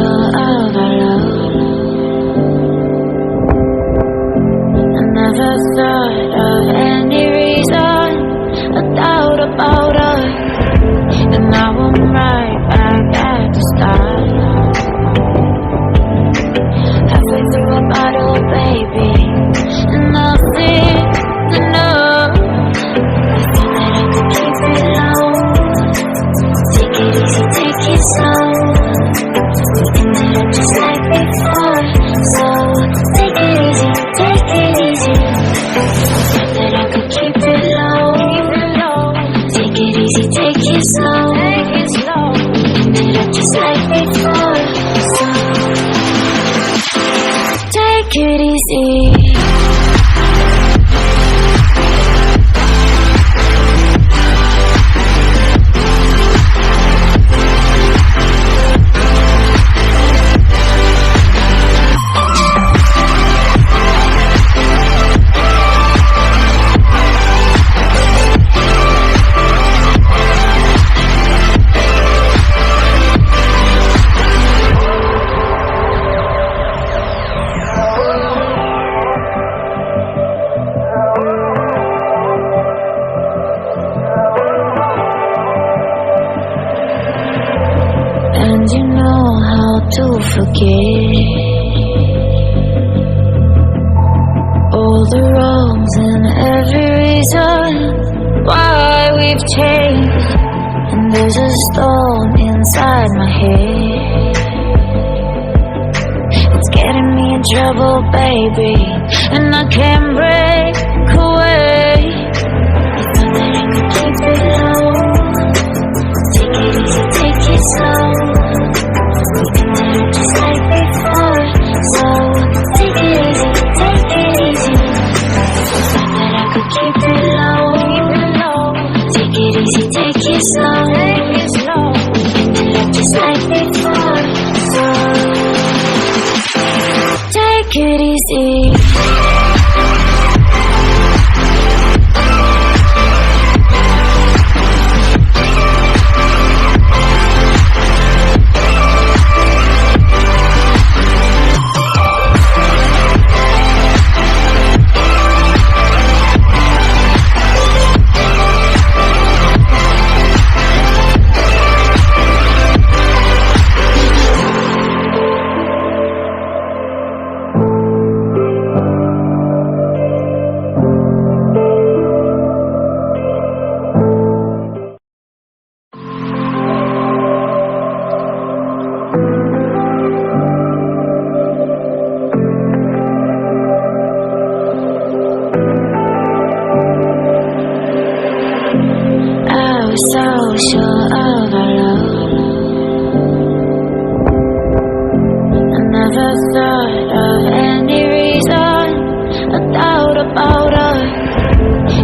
sure of our love. I never thought of any reason, a doubt about us, and now I'm right back at the start. Halfway through a bottle, baby, and nothing to know. I thought that I could keep it low. Take it easy, take it slow. We ended up just like before, so take it easy, take it easy. Thought that I could keep it low, take it easy, take it slow. We ended up just like before, so take it easy. And you know how to forget all the wrongs and every reason why we've changed. And there's a storm inside my head, it's getting me in trouble, baby, and I can't break away. I thought that I could keep it low. Take it easy, take it slow. We ended up just like before, so take it easy, take it easy. Thought that I could keep it low. Take it easy, take it slow. We ended up just like before, so take it easy. So sure of our love, I never thought of any reason, a doubt about us,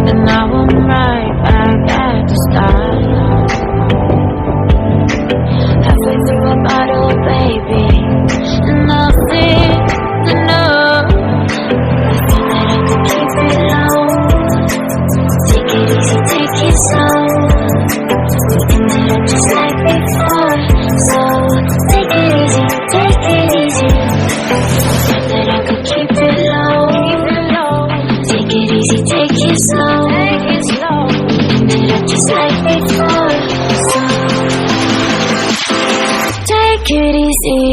and now I'm right back at the start. Halfway through a bottle, baby, and nothing to know. I thought that I could keep it low. Take it easy, take it slow. We ended up just like before, so take it easy, take it easy. Thought that I could keep it low. Take it easy, take it slow. We ended up just like before, so take it easy.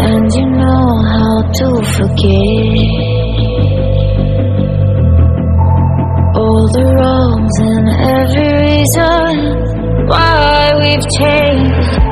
And you know how to forget all the wrongs and every reason why we've changed.